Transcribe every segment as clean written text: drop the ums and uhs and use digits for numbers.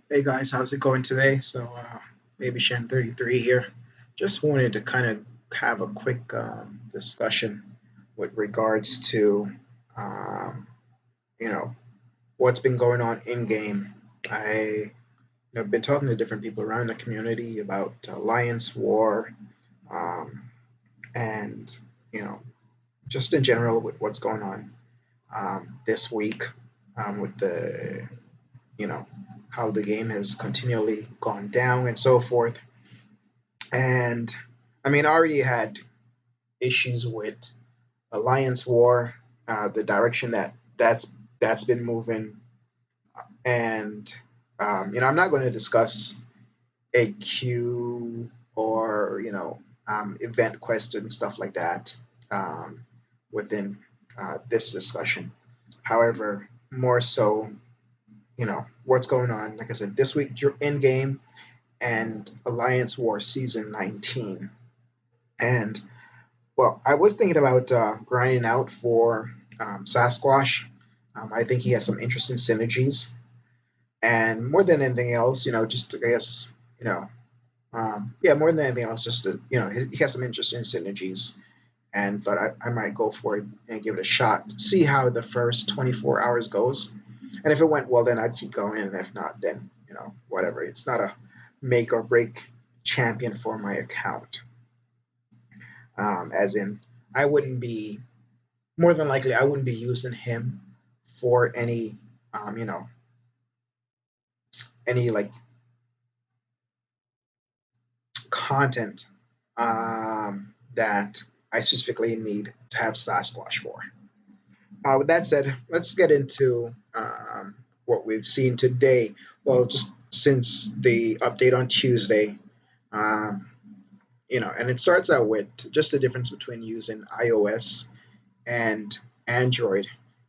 Hey guys, how's it going today? Baby Shen 33 here. Just wanted to kind of have a quick discussion with regards to, um, you know, what's been going on in game. Been talking to different people around the community about Alliance War, um, and you know, just in general with what's going on this week with the you know how the game has continually gone down and so forth. And I mean, I already had issues with Alliance War, the direction that's been moving, and I'm not going to discuss a queue or event quest and stuff like that within this discussion. However, more so, what's going on. Like I said, this week you're in game and Alliance War Season 19. And well, I was thinking about grinding out for Sasquatch. I think he has some interesting synergies, and more than anything else, just I guess, yeah, more than anything else, just he has some interesting synergies, and thought I might go for it and give it a shot, see how the first 24 hours goes, and if it went well, then I'd keep going, and if not, then whatever. It's not a make or break champion for my account. As in, I wouldn't be more than likely I wouldn't be using him for um, you know, any like content that I specifically need to have Sasquatch for. With that said, let's get into what we've seen today. Well, just since the update on Tuesday, um, and it starts out with just the difference between using iOS and Android,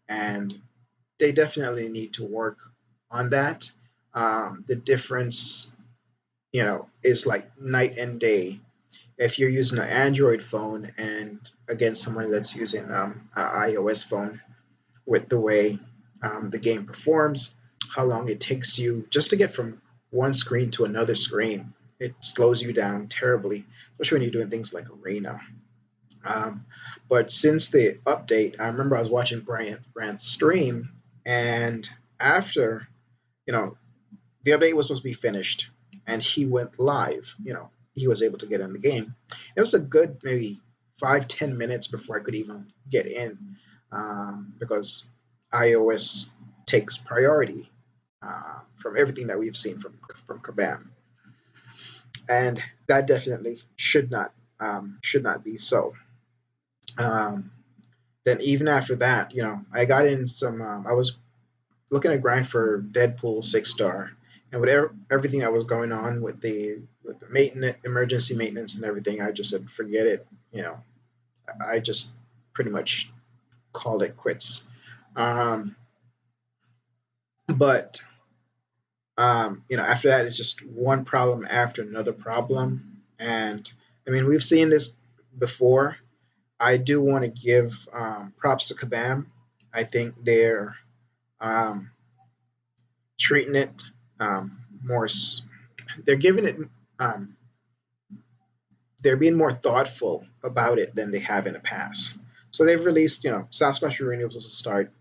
and they definitely need to work on that. The difference, is like night and day. If you're using an Android phone and against someone that's using an iOS phone, with the way the game performs, how long it takes you just to get from one screen to another screen, it slows you down terribly, especially when you're doing things like Arena. Um, but since the update, I remember I was watching Brandt's stream, and after you know the update was supposed to be finished, and he went live. He was able to get in the game. It was a good maybe 5-10 minutes before I could even get in, because iOS takes priority from everything that we've seen from Kabam, and that definitely should not be so. Um, then even after that, I got in some. I was looking at grind for Deadpool 6 star, and with everything that was going on with the maintenance, emergency maintenance, and everything, I just said forget it. I just pretty much called it quits. Um, but after that, it's just one problem after another problem, and I mean we've seen this before. I do want to give props to Kabam. I think they're um, treating it more. They're giving it. Um, they're being more thoughtful about it than they have in the past. So they've released, Sasquatch Arena was a start,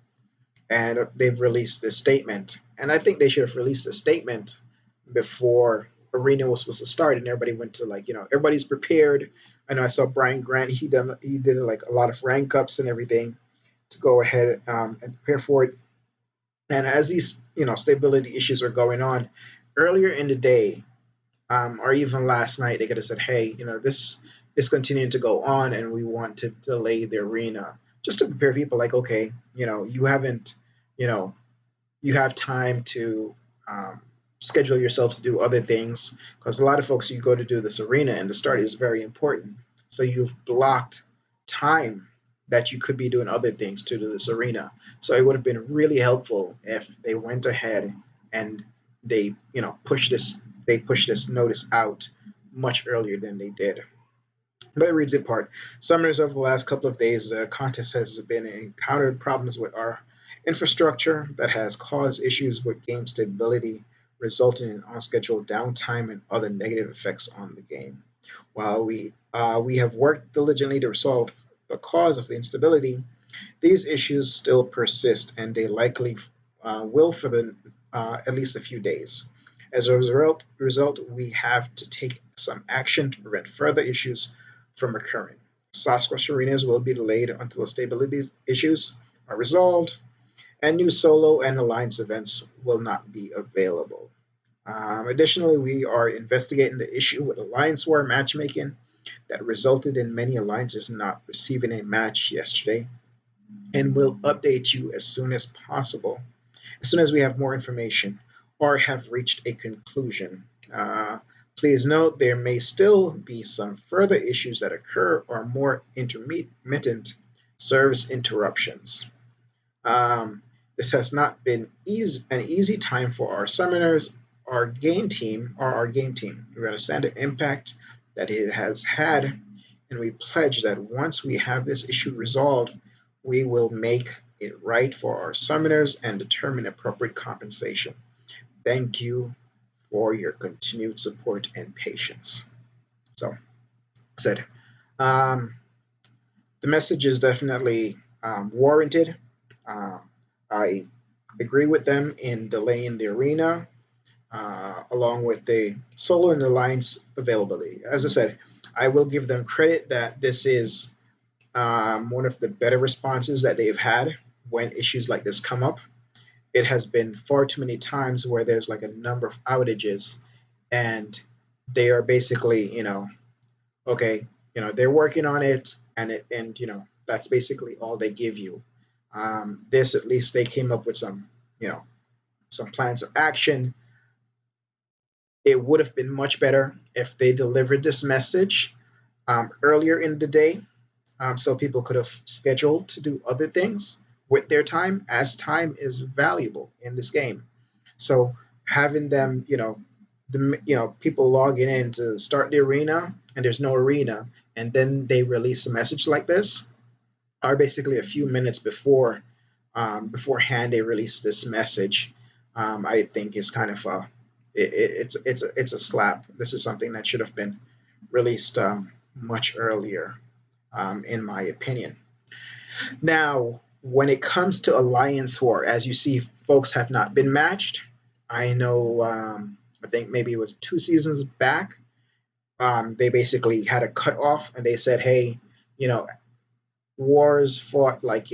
and they've released this statement. And I think they should have released a statement before Arena was supposed to start, and everybody went to everybody's prepared. I know I saw Brian Grant. He did like a lot of rank ups and everything to go ahead and prepare for it. And as these stability issues are going on, earlier in the day, or even last night, they could have said, "Hey, this is continuing to go on, and we want to delay the arena just to prepare people." Like, okay, you haven't, you know, you have time to schedule yourself to do other things, because a lot of folks, you go to do this arena, and the start is very important. So you've blocked time that you could be doing other things to do this arena. So it would have been really helpful if they went ahead and they, pushed this notice out much earlier than they did. But it reads in part. Summoners, over the last couple of days, the contest has been encountered problems with our infrastructure that has caused issues with game stability, resulting in unscheduled downtime and other negative effects on the game. While we have worked diligently to resolve the cause of the instability, these issues still persist, and they likely will for at least a few days. As a result, we have to take some action to prevent further issues from occurring. Sasquatch arenas will be delayed until the stability issues are resolved, and new solo and alliance events will not be available. Additionally, we are investigating the issue with Alliance War matchmaking that resulted in many alliances not receiving a match yesterday, and will update you as soon as possible, as soon as we have more information or have reached a conclusion. Please note there may still be some further issues that occur or more intermittent service interruptions. This has not been an easy time for our summoners, our game team. We understand the impact that it has had, and we pledge that once we have this issue resolved, we will make it right for our summoners and determine appropriate compensation. Thank you for your continued support and patience. So, said, um, the message is definitely warranted. I agree with them in delaying the arena, along with the solo and alliance availability. As I said, I will give them credit that this is one of the better responses that they've had when issues like this come up. It has been far too many times where there's like a number of outages, and they are basically, okay, they're working on it, and that's basically all they give you. This, at least they came up with some plans of action. It would have been much better if they delivered this message earlier in the day, so people could have scheduled to do other things with their time, as time is valuable in this game. So having them, people logging in to start the arena and there's no arena, and then they release a message like this, are basically a few minutes beforehand they release this message. I think is kind of it's a slap. This is something that should have been released much earlier, in my opinion. Now, when it comes to Alliance War, as you see, folks have not been matched. I know, I think maybe it was 2 seasons back. They basically had a cutoff and they said, hey, you know, wars fought like,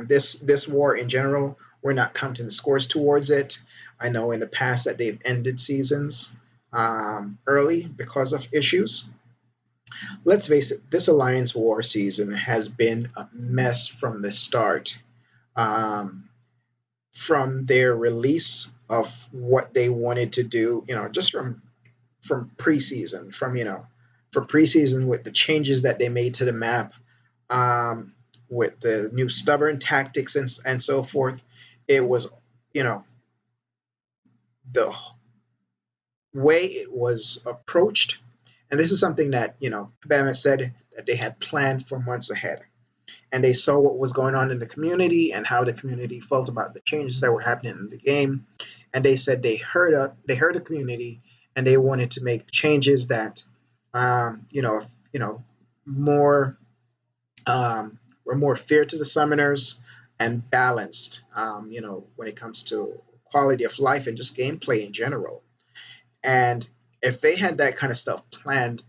this war in general, we're not counting the scores towards it. I know in the past that they've ended seasons early because of issues. Let's face it, this Alliance War season has been a mess from the start. Um, from their release of what they wanted to do, just from preseason, from preseason with the changes that they made to the map, with the new stubborn tactics and so forth. It was, you know, the way it was approached, and this is something that Kabama said that they had planned for months ahead, and they saw what was going on in the community and how the community felt about the changes that were happening in the game, and they said they heard the community, and they wanted to make changes that more were more fair to the summoners and balanced, when it comes to quality of life and just gameplay in general. And if they had that kind of stuff planned,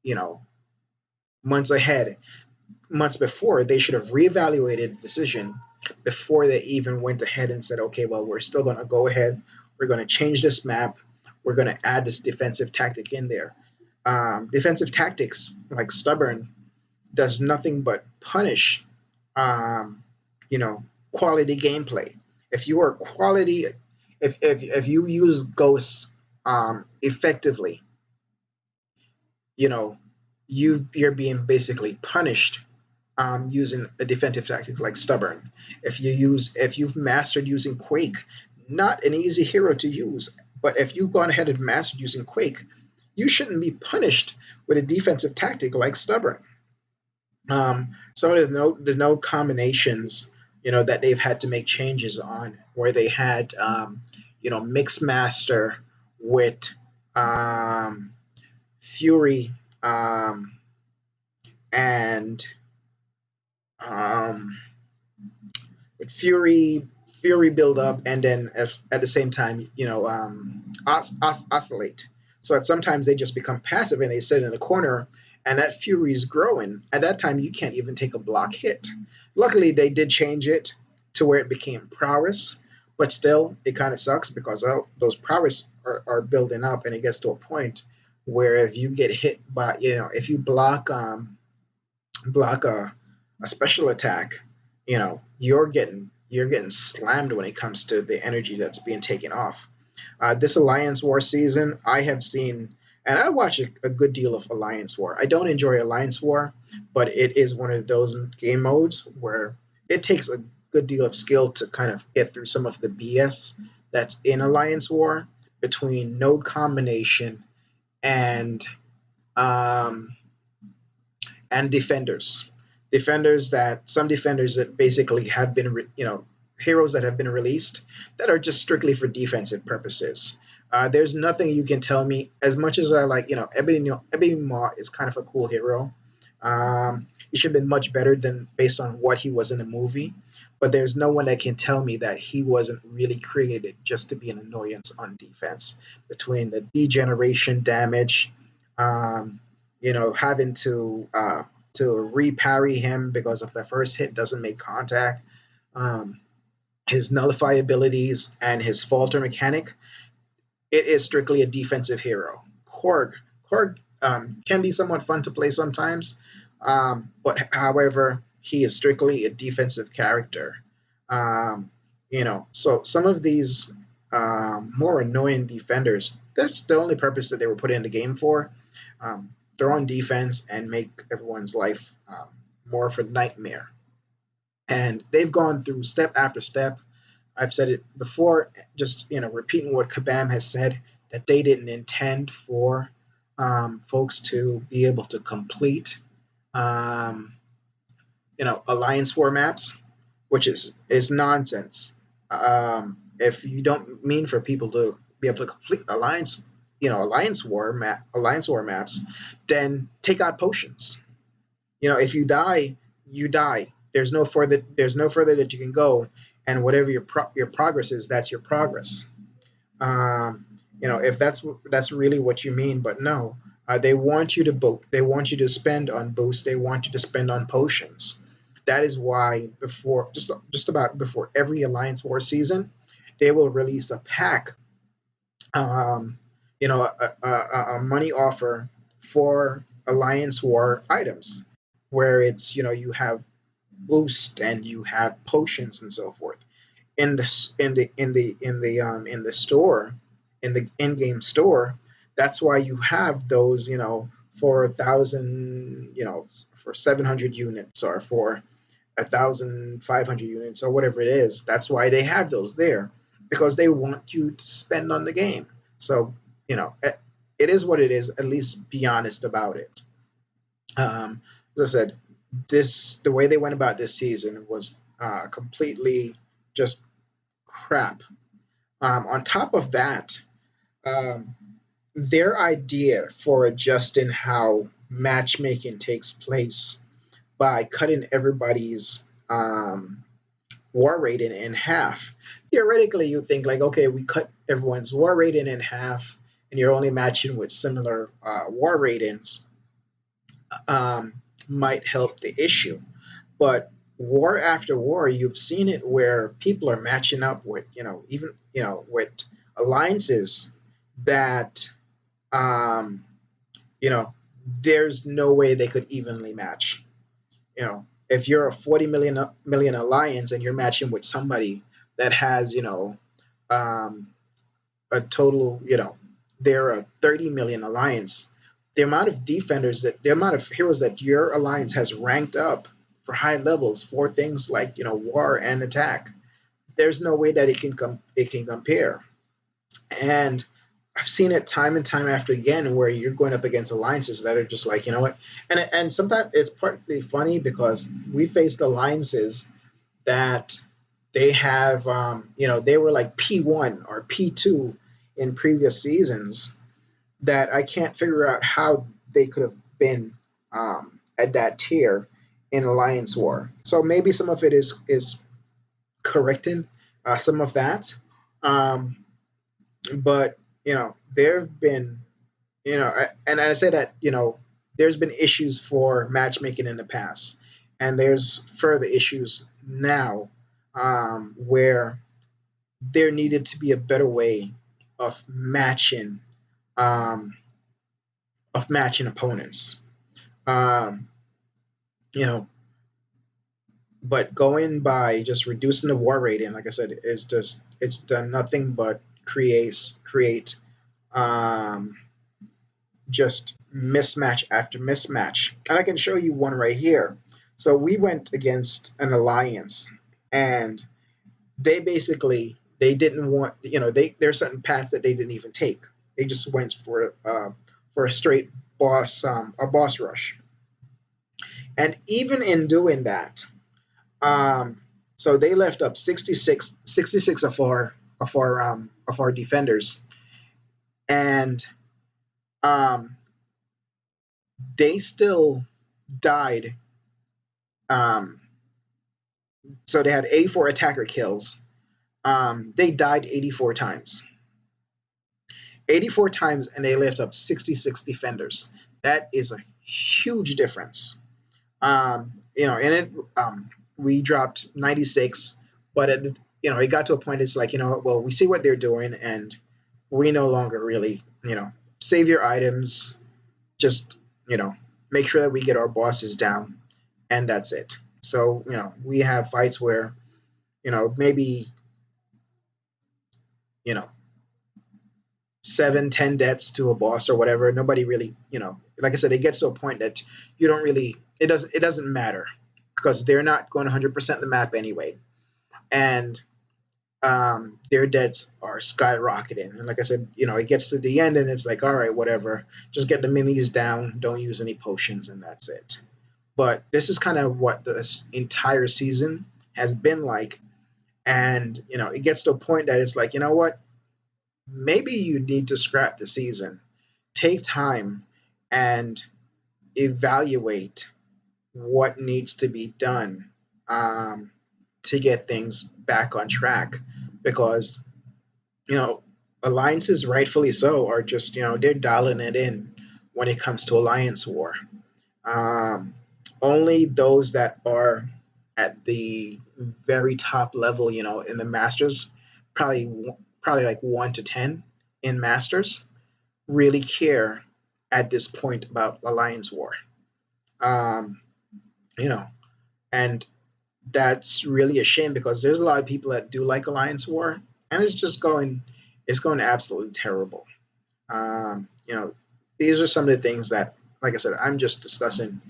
you know, months ahead, months before, they should have reevaluated the decision before they even went ahead and said, okay, well, we're still going to go ahead. We're going to change this map. We're going to add this defensive tactic in there. Defensive tactics like stubborn does nothing but punish, um, you know, quality gameplay. If you are quality, if you use ghosts effectively, you know, you're being basically punished using a defensive tactic like stubborn. If you've mastered using Quake, not an easy hero to use, but if you've gone ahead and mastered using Quake, you shouldn't be punished with a defensive tactic like stubborn. Some of the node combinations, that they've had to make changes on, where they had, mix master with um, Fury, and um, with Fury build up, and then at the same time, oscillate. So that sometimes they just become passive and they sit in a corner, and that Fury is growing. At that time, you can't even take a block hit. Luckily, they did change it to where it became prowess, but still, it kind of sucks because those prowess are building up, and it gets to a point where if you get hit by, if you block a special attack, you're getting slammed when it comes to the energy that's being taken off. This Alliance War season, I have seen, and I watch a good deal of Alliance War. I don't enjoy Alliance War, but it is one of those game modes where it takes a good deal of skill to kind of get through some of the BS that's in Alliance War between node combination and um, and defenders. Defenders that basically have been, heroes that have been released that are just strictly for defensive purposes. There's nothing you can tell me. As much as I like, Ebony Maw is kind of a cool hero. He should have been much better than based on what he was in the movie. But there's no one that can tell me that he wasn't really created just to be an annoyance on defense. Between the degeneration damage, um, having to reparry him because of the first hit doesn't make contact. Um, his nullify abilities and his falter mechanic, it is strictly a defensive hero. Korg can be somewhat fun to play sometimes, but however, he is strictly a defensive character. So some of these more annoying defenders, that's the only purpose that they were put in the game for. Um, Throw on defense and make everyone's life more of a nightmare. And they've gone through step after step. I've said it before, just repeating what Kabam has said, that they didn't intend for folks to be able to complete um, alliance war maps, which is nonsense. If you don't mean for people to be able to complete alliance war maps, then take out potions. If you die, you die. There's no further that you can go, and whatever your progress is, that's your progress. If that's really what you mean, but no, they want you to they want you to spend on boosts. They want you to spend on potions. That is why just about before every Alliance War season, they will release a pack, um, a money offer for Alliance War items, where it's you have boost and you have potions and so forth in the store, in the in-game store. That's why you have those, for 1,000, for 700 units or for 1,500 units or whatever it is. That's why they have those there, because they want you to spend on the game. So it is what it is. At least be honest about it. As I said, the way they went about this season was completely just crap. On top of that, um, their idea for adjusting how matchmaking takes place by cutting everybody's war rating in half. Theoretically, you think like, okay, we cut everyone's war rating in half, and you're only matching with similar war ratings, might help the issue. But war after war, you've seen it where people are matching up with, even, with alliances that, um, you know, there's no way they could evenly match. If you're a 40 million alliance and you're matching with somebody that has, um, a total, they're a 30 million alliance, the amount of heroes that your alliance has ranked up for high levels for things like, war and attack, there's no way that it can compare. And I've seen it time and time after again where you're going up against alliances that are just like, you know what? And sometimes it's partly funny because we faced alliances that they have, they were like P1 or P2 in previous seasons that I can't figure out how they could have been at that tier in Alliance War. So maybe some of it is correcting some of that. Um, but there have been, and I say that, there's been issues for matchmaking in the past, and there's further issues now where there needed to be a better way of um, matching opponents. Um, you know, but going by just reducing the war rating, like I said, is just it's done nothing but create um, just mismatch after mismatch. And I can show you one right here. So we went against an alliance, and they didn't want, there's certain paths that they didn't even take. They just went for a straight boss rush. And even in doing that, um, so they left up 66 of our defenders, and um, they still died. Um, so they had 84 attacker kills. They died 84 times. 84 times, and they left up 66 defenders. That is a huge difference. And we dropped 96, but it got to a point. It's like, well, we see what they're doing, and we no longer really, save your items, just, make sure that we get our bosses down, and that's it. So, we have fights where, maybe, you know, 7, 10 deaths to a boss or whatever. Nobody really, like I said, it gets to a point that you don't really, it doesn't matter because they're not going 100% the map anyway. And their deaths are skyrocketing. And like I said, it gets to the end and it's like, all right, whatever, just get the minis down, don't use any potions, and that's it. But this is kind of what this entire season has been like. And, it gets to a point that it's like, you know what? Maybe you need to scrap the season. Take time and evaluate what needs to be done to get things back on track. Because, you know, alliances, rightfully so, are just, they're dialing it in when it comes to alliance war. Um, Only those that are at the very top level, in the masters, probably like 1 to 10 in masters, really care at this point about alliance war. Um, you know, and that's really a shame because there's a lot of people that do like alliance war, and it's going absolutely terrible. These are some of the things that, like I said, I'm just discussing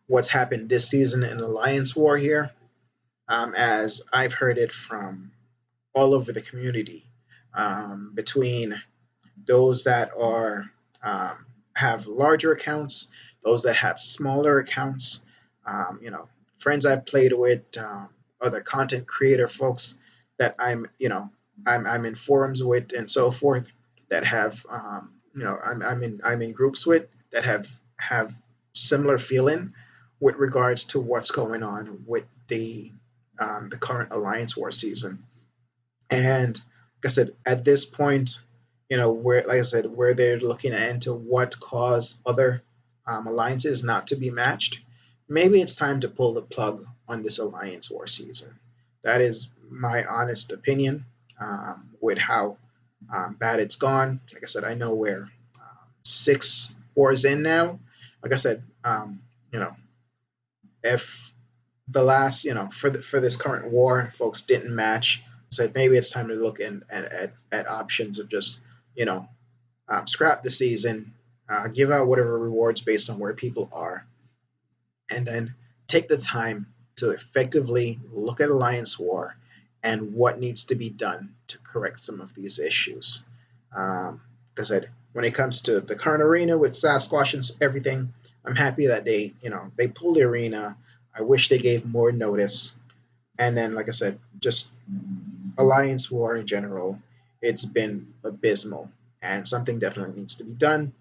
what's happened this season in alliance war here, as I've heard it from all over the community, between those that are have larger accounts, those that have smaller accounts, um, you know, friends I've played with, other content creator folks that I'm in forums with and so forth that have, I'm in groups with that have similar feeling with regards to what's going on with the current Alliance War season. And like I said, at this point, where, like I said, where they're looking into what caused other alliances not to be matched, maybe it's time to pull the plug on this Alliance War season. That is my honest opinion, with how bad it's gone. Like I said, I know we're 6 wars in now. Like I said, you know, if the last, for this current war, folks didn't match, said maybe it's time to look at options of just, you know, scrap the season, give out whatever rewards based on where people are, and then take the time to effectively look at Alliance War and what needs to be done to correct some of these issues. Um, I said, when it comes to the current arena with Sasquatch and everything, I'm happy that they pulled the arena. I wish they gave more notice. And then, like I said, just Alliance War in general, it's been abysmal, and something definitely needs to be done.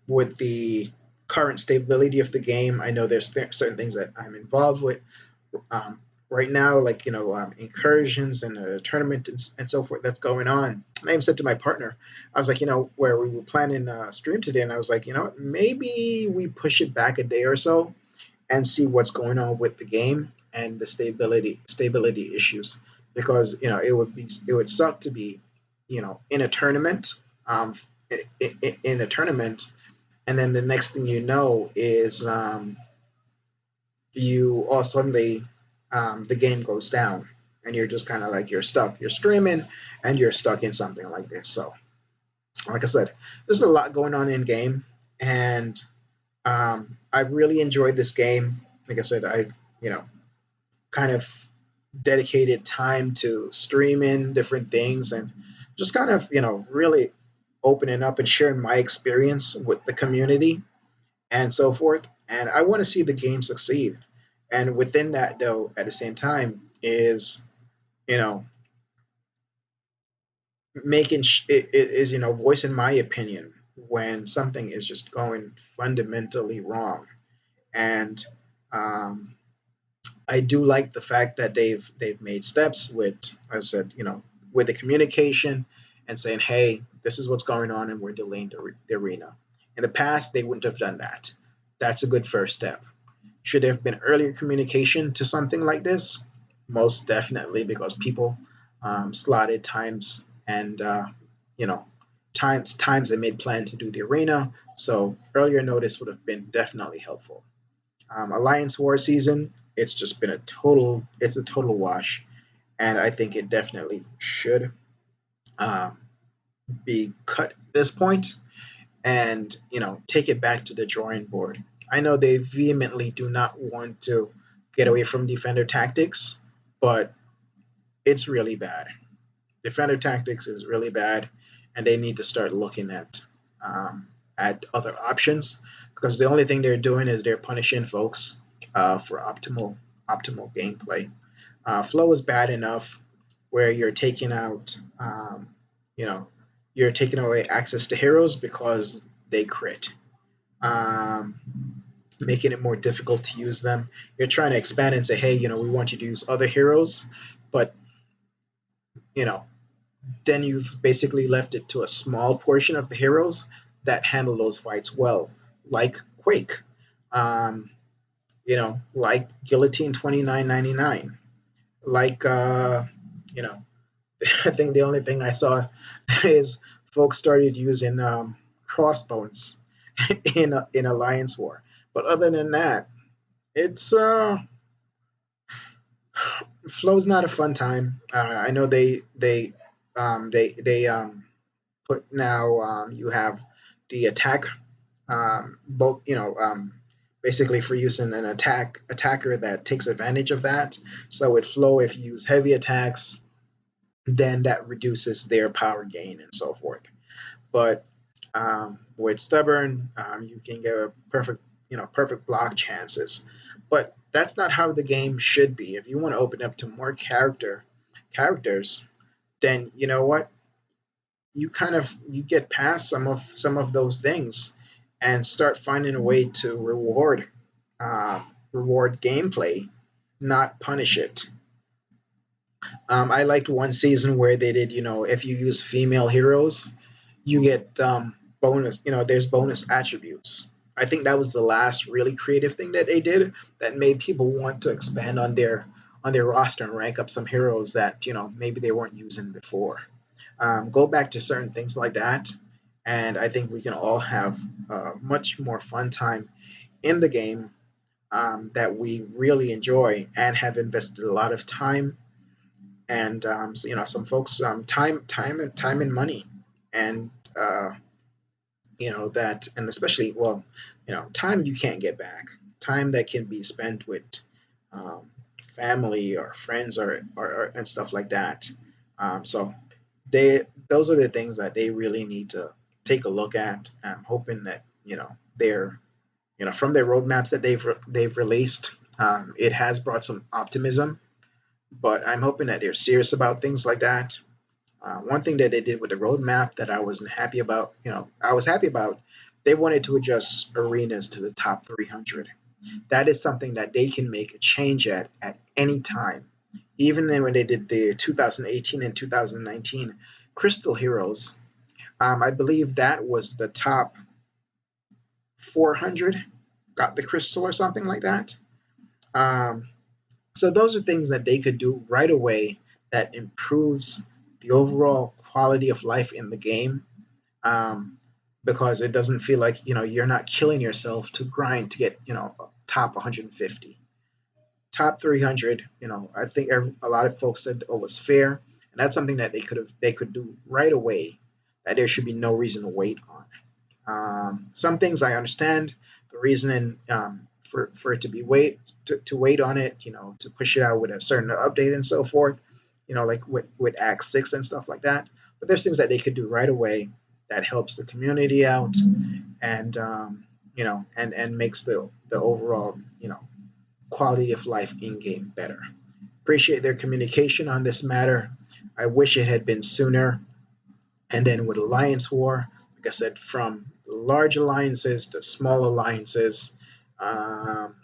With the current stability of the game, I know there's certain things that I'm involved with um, right now, like incursions and a tournament and so forth that's going on. And I even said to my partner, I was like, where we were planning a stream today, and I was like, maybe we push it back a day or so and see what's going on with the game and the stability issues, because it would suck to be in a tournament, um, in a tournament, and then the next thing you know is you all suddenly the game goes down and you're just kind of like you're stuck. You're streaming and you're stuck in something like this. So, like I said, there's a lot going on in game, and I've really enjoyed this game. Like I said, I've kind of dedicated time to streaming different things and just kind of really opening up and sharing my experience with the community and so forth. And I want to see the game succeed. And within that, though, at the same time, is you know it is voicing my opinion when something is just going fundamentally wrong. And um, I do like the fact that they've made steps with, as I said, with the communication and saying, hey, this is what's going on, and we're delaying the arena. In the past, they wouldn't have done that. That's a good first step. Should there have been earlier communication to something like this? Most definitely, because people slotted times and times they made plans to do the arena. So earlier notice would have been definitely helpful. Alliance War season, it's a total wash, and I think it definitely should um, be cut at this point, and take it back to the drawing board. I know they vehemently do not want to get away from defender tactics, but it's really bad. Defender tactics is really bad, and they need to start looking at other options, because the only thing they're doing is they're punishing folks for optimal gameplay. Flow is bad enough where you know, you're taking away access to heroes because they crit, um, making it more difficult to use them. You're trying to expand and say, hey, we want you to use other heroes, but you know, then you've basically left it to a small portion of the heroes that handle those fights well, like Quake, um, like Guillotine 29.99, like you know, I think the only thing I saw is folks started using crossbones in Alliance War. But other than that, it's Flow's not a fun time. I know they put now you have the attack both basically for using an attacker that takes advantage of that. So with Flow, if you use heavy attacks, then that reduces their power gain and so forth. But with Stubborn, you can get a perfect block chances. But that's not how the game should be. If you want to open up to more characters, then you know what? You get past some of those things and start finding a way to reward gameplay, not punish it. I liked one season where they did, if you use female heroes, you get bonus. There's bonus attributes. I think that was the last really creative thing that they did that made people want to expand on their roster and rank up some heroes that maybe they weren't using before. Go back to certain things like that, and I think we can all have a much more fun time in the game that we really enjoy and have invested a lot of time and some folks time and money, and that, and especially, well, time you can't get back, time that can be spent with um, family or friends or and stuff like that. So they those are the things that they really need to take a look at. I'm hoping that they're from their roadmaps that they've released, it has brought some optimism. But I'm hoping that they're serious about things like that. One thing that they did with the roadmap that I wasn't happy about, I was happy about, they wanted to adjust arenas to the top 300. That is something that they can make a change at any time. Even then when they did the 2018 and 2019 Crystal Heroes, I believe that was the top 400 got the crystal or something like that. Um, so those are things that they could do right away that improves the overall quality of life in the game, um, because it doesn't feel like you're not killing yourself to grind to get top 150, top 300. I think a lot of folks said it was fair, and that's something that they could do right away. That there should be no reason to wait on. Some things I understand the reasoning, for it to be to wait on it, to push it out with a certain update and so forth, like with Act 6 and stuff like that. But there's things that they could do right away that helps the community out, and and makes the overall quality of life in game better. Appreciate their communication on this matter. I wish it had been sooner. And then with Alliance War, like I said, from large alliances to small alliances, um,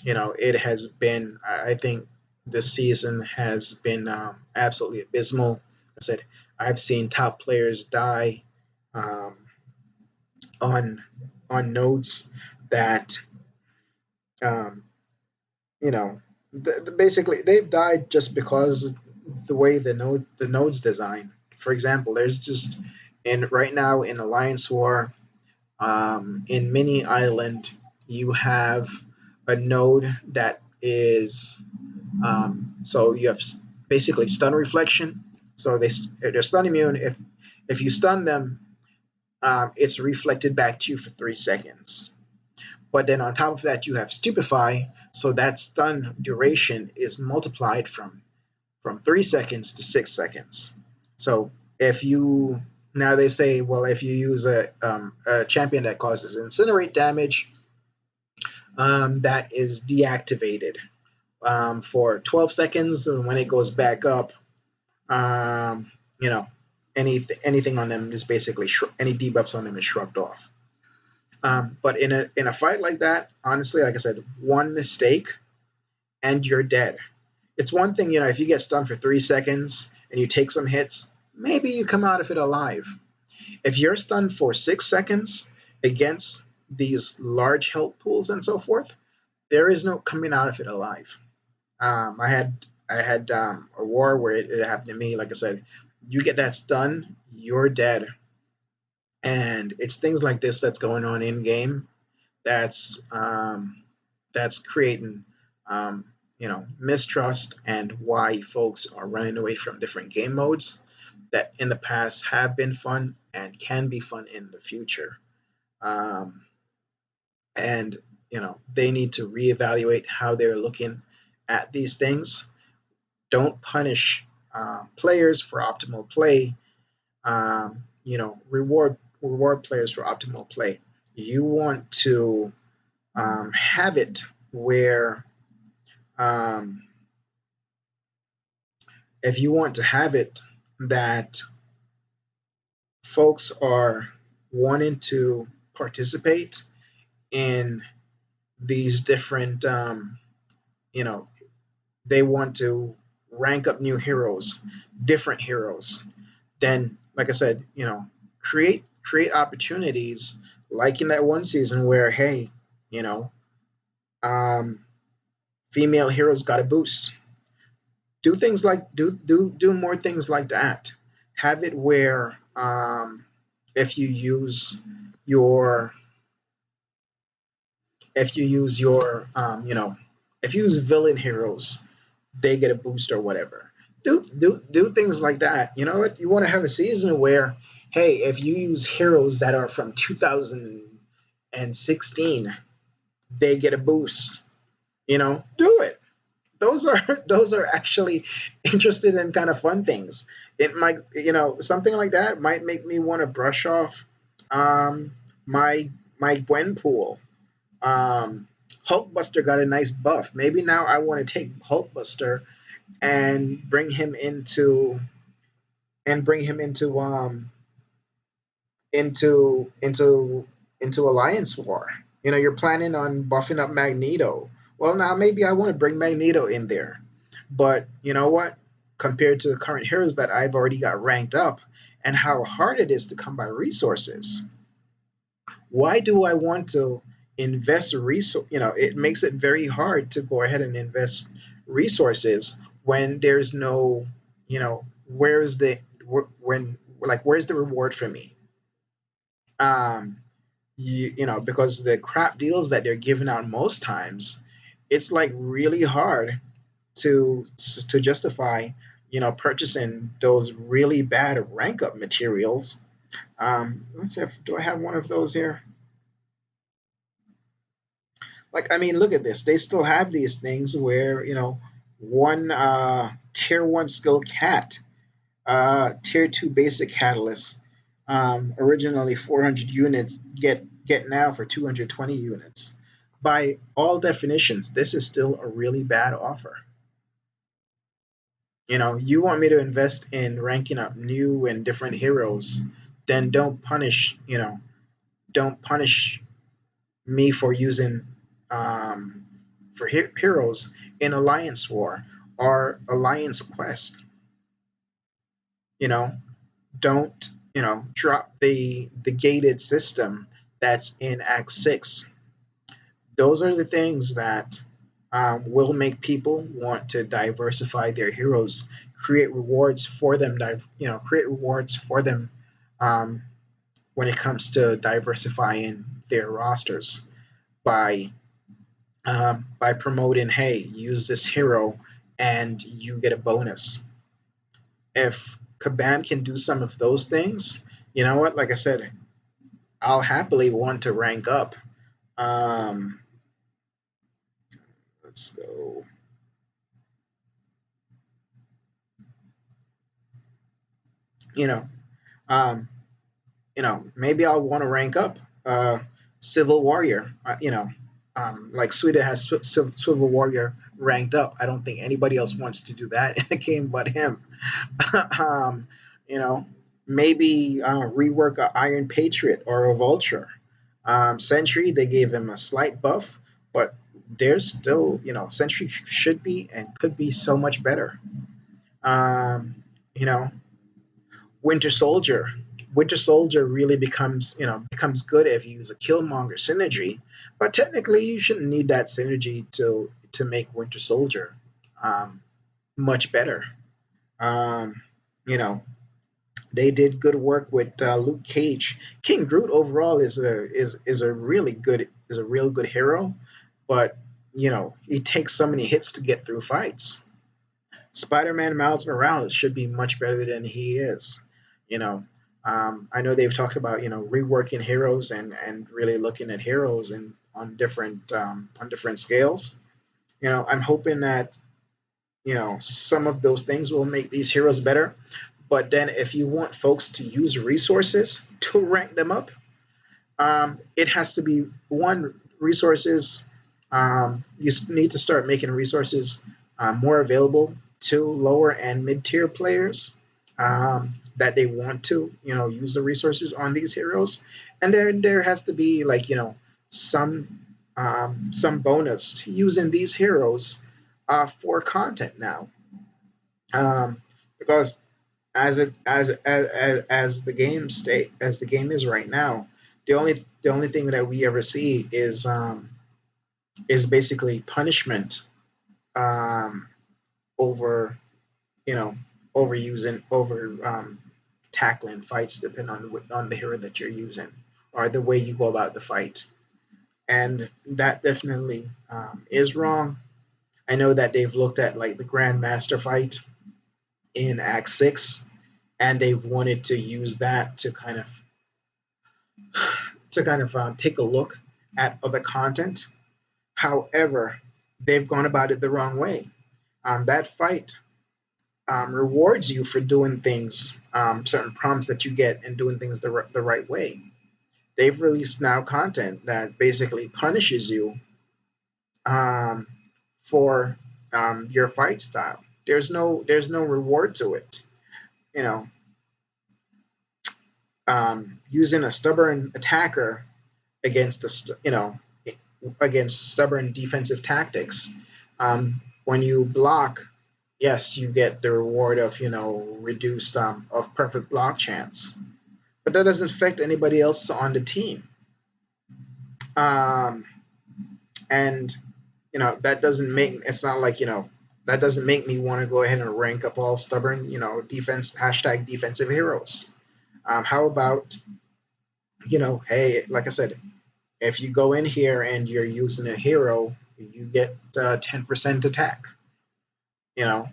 it has been, I think this season has been absolutely abysmal. Like I said, I've seen top players die, um, on nodes that, um, you know, basically they've died just because the way the nodes design. For example, there's just in right now in Alliance War, in Mini Island, you have a node that is, so you have basically stun reflection. So they're stun immune. If you stun them, it's reflected back to you for 3 seconds. But then on top of that, you have stupefy. So that stun duration is multiplied from 3 seconds to 6 seconds. So if you now they say, well, if you use a champion that causes incinerate damage, that is deactivated for 12 seconds, and when it goes back up, um, you know, anything on them is basically any debuffs on them is shrugged off. But in a fight like that, honestly, like I said, one mistake and you're dead. It's one thing, if you get stunned for 3 seconds and you take some hits, maybe you come out of it alive. If you're stunned for 6 seconds against these large health pools and so forth, there is no coming out of it alive. I had a war where it happened to me. Like I said, you get that stun, you're dead. And it's things like this that's going on in game that's creating mistrust, and why folks are running away from different game modes that in the past have been fun and can be fun in the future. Um, and they need to reevaluate how they're looking at these things. Don't punish players for optimal play. Reward players for optimal play. You want to have it where, um, if you want to have it that folks are wanting to participate in these different, you know, they want to rank up new heroes, different heroes, then, like I said, create opportunities, like in that one season where, hey, you know, um, female heroes got a boost. Do things like do more things like that. Have it where, if you use your if you use your if you use villain heroes, they get a boost or whatever. Do things like that. You know what? You want to have a season where, hey, if you use heroes that are from 2016, they get a boost. Do it. those are those are actually interested in kind of fun things. It might, something like that might make me want to brush off um, my my Gwenpool. Um, Hulkbuster got a nice buff. Maybe now I want to take Hulkbuster and bring him into Alliance War. You're planning on buffing up Magneto. Well, now maybe I want to bring Magneto in there. But you know what? Compared to the current heroes that I've already got ranked up and how hard it is to come by resources, why do I want to invest resource? It makes it very hard to go ahead and invest resources when there's no, where's the when like where's the reward for me? Um, because the crap deals that they're giving out most times, it's like really hard to justify, purchasing those really bad rank up materials. Let's see, do I have one of those here? Like, I mean, look at this. They still have these things where, one tier one skill cat, tier two basic catalyst, originally 400 units, get now for 220 units. By all definitions, this is still a really bad offer. You want me to invest in ranking up new and different heroes, then don't punish me for using heroes in Alliance War or Alliance Quest. You know, don't drop the gated system that's in Act Six. Those are the things that will make people want to diversify their heroes, create rewards for them. Create rewards for them um, when it comes to diversifying their rosters by promoting, hey, use this hero and you get a bonus. If Kabam can do some of those things, you know what? Like I said, I'll happily want to rank up. Um, let's go. You know, um, maybe I'll want to rank up Civil Warrior. Like Sweden has Civil Warrior ranked up. I don't think anybody else wants to do that in a game but him. um, you know, maybe rework a Iron Patriot or a Vulture. Sentry, they gave him a slight buff, but there's still, Sentry should be and could be so much better. Um, you know, Winter Soldier. Winter Soldier really becomes good if you use a Killmonger synergy, but technically you shouldn't need that synergy to make Winter Soldier um, much better. Um, you know, they did good work with Luke Cage. King Groot overall is a really good is a real good hero, but he takes so many hits to get through fights. Spider-Man Miles Morales should be much better than he is. You know, I know they've talked about reworking heroes and really looking at heroes and on different scales. I'm hoping that some of those things will make these heroes better. But then, if you want folks to use resources to rank them up, it has to be one resources. You need to start making resources more available to lower and mid tier players that they want to, use the resources on these heroes, and then there has to be like some bonus to using these heroes for content now, because as the game is right now, the only thing that we ever see is basically punishment um, over you know over tackling fights depending on the hero that you're using or the way you go about the fight, and that definitely is wrong. I know that they've looked at like the Grandmaster fight in Act Six, and they've wanted to use that to kind of take a look at other content. However, they've gone about it the wrong way. That fight rewards you for doing things, certain prompts that you get and doing things the right way. They've released now content that basically punishes you um, for your fight style. There's no reward to it. You know, using a stubborn attacker against against stubborn defensive tactics. When you block, yes, you get the reward of reduced of perfect block chance, but that doesn't affect anybody else on the team. Um, and that doesn't make it's not like that doesn't make me want to go ahead and rank up all stubborn defense hashtag defensive heroes. How about hey, like I said, if you go in here and you're using a hero, you get 10% attack. You know,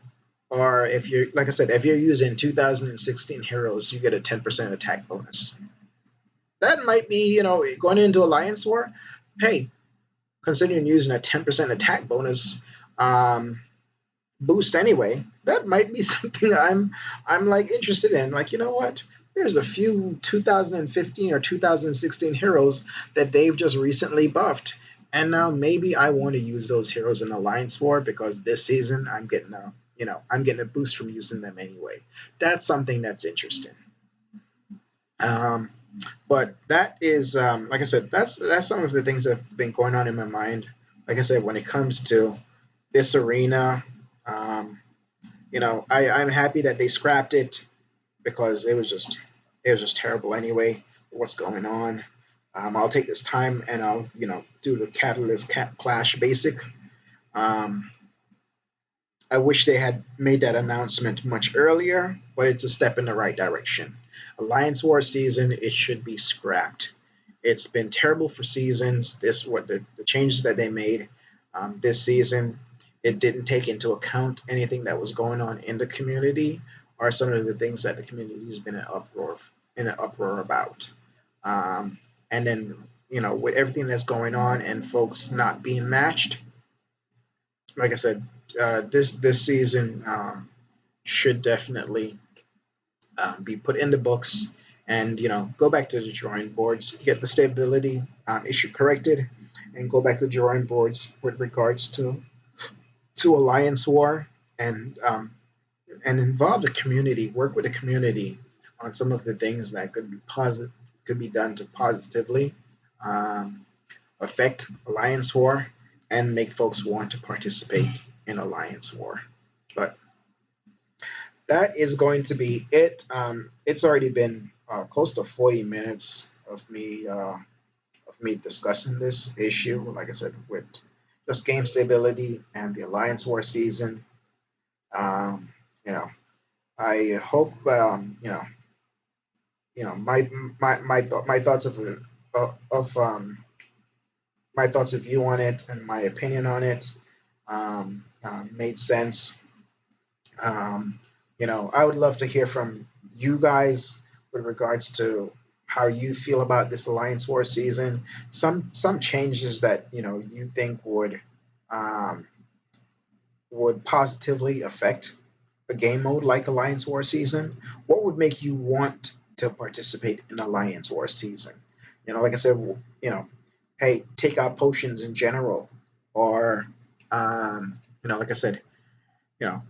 or if you're like I said, if you're using 2016 heroes, you get a 10% attack bonus. That might be going into Alliance War. Hey, considering using a 10% attack bonus um, boost anyway, that might be something I'm like interested in. Like, you know what? There's a few 2015 or 2016 heroes that they've just recently buffed, and now maybe I want to use those heroes in Alliance War because this season I'm getting a boost from using them anyway. That's something that's interesting. Um, but that is, like I said, that's some of the things that have been going on in my mind. Like I said, when it comes to this arena, um, I'm happy that they scrapped it because it was just terrible anyway. What's going on? I'll take this time and I'll do the Clash basic. Um, I wish they had made that announcement much earlier, but it's a step in the right direction. Alliance War season, it should be scrapped. It's been terrible for seasons. The changes that they made this season, it didn't take into account anything that was going on in the community or some of the things that the community has been in an uproar about. Um, and then with everything that's going on and folks not being matched, like I said, this season should definitely be put in the books, and go back to the drawing boards, get the stability issue corrected, and go back to the drawing boards with regards to Alliance War, and involve the community, work with the community on some of the things that could be done to positively um, affect Alliance War and make folks want to participate in Alliance War. But that is going to be it. It's already been close to 40 minutes of me discussing this issue. Like I said, with just game stability and the Alliance War season. Um, you know, I hope my thoughts of my thoughts of view on it and my opinion on it made sense. Um, I would love to hear from you guys with regards to how you feel about this Alliance War season. Some changes that you think um, would positively affect a game mode like Alliance War season. What would make you want to participate in Alliance War season? Like I said, hey, take out potions in general, or like I said, you know,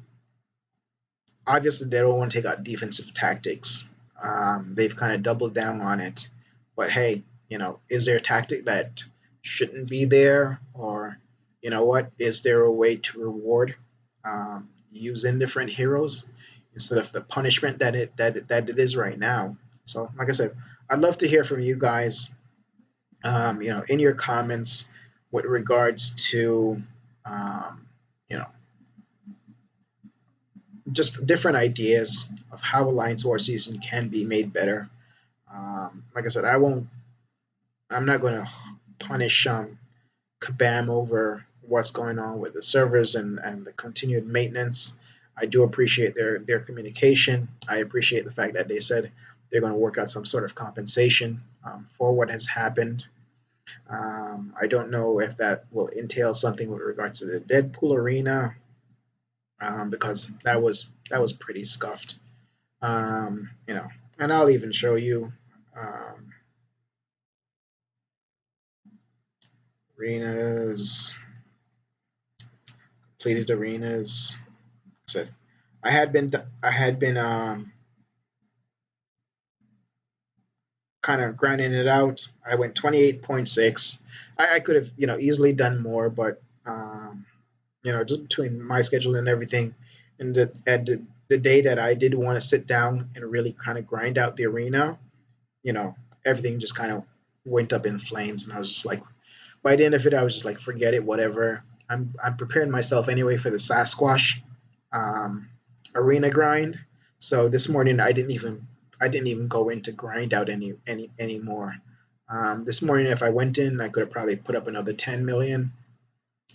obviously they don't want to take out defensive tactics. They've kind of doubled down on it. But hey, is there a tactic that shouldn't be there? Or, what? Is there a way to reward using different heroes instead of the punishment that it is right now? So, like I said, I'd love to hear from you guys, in your comments with regards to, um, you know, just different ideas of how Alliance War season can be made better. Like I said, I'm not going to punish Kabam over what's going on with the servers and the continued maintenance. I do appreciate their communication. I appreciate the fact that they said they're going to work out some sort of compensation for what has happened. I don't know if that will entail something with regards to the Deadpool arena because that was pretty scuffed. You know, and I'll even show you um, arenas, completed arenas. I said I had been kind of grinding it out. I went 28.6. I could have easily done more, but just between my schedule and everything, and the day that I did want to sit down and really kind of grind out the arena, you know, everything just kind of went up in flames, and I was just like, by the end of it, I was just like, forget it, whatever. I'm preparing myself anyway for the Sasquatch um, arena grind. So this morning I didn't even go in to grind out anymore. This morning, if I went in, I could have probably put up another 10 million.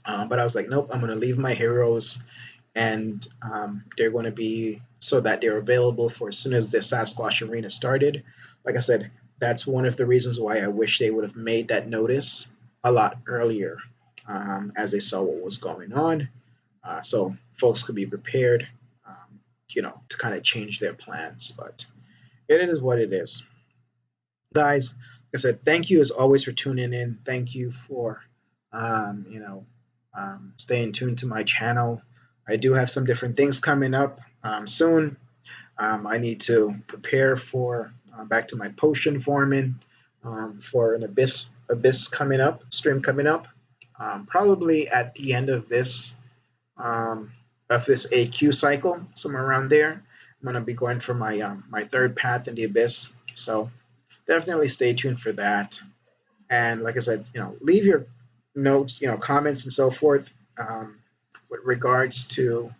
But I was like, nope, I'm going to leave my heroes, and they're going to be so that they're available for as soon as the Sasquatch arena started. Like I said, that's one of the reasons why I wish they would have made that notice a lot earlier, as they saw what was going on, so folks could be prepared, to kind of change their plans. But it is what it is, guys. Like I said, thank you as always for tuning in. Thank you for, um, you know, staying tuned to my channel. I do have some different things coming up soon. I need to prepare for back to my potion farming for an abyss coming up, stream coming up, probably at the end um, of this AQ cycle, somewhere around there. I'm gonna be going for my third path in the abyss, so definitely stay tuned for that. And like I said, leave your notes, comments and so forth, with regards to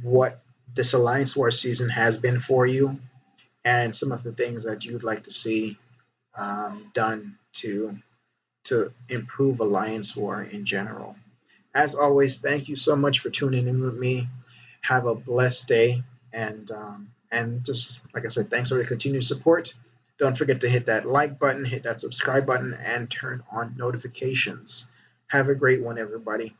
what this Alliance War season has been for you, and some of the things that you'd like to see done to improve Alliance War in general. As always, thank you so much for tuning in with me. Have a blessed day, and just like I said, thanks for the continued support. Don't forget to hit that like button, hit that subscribe button, and turn on notifications. Have a great one, everybody.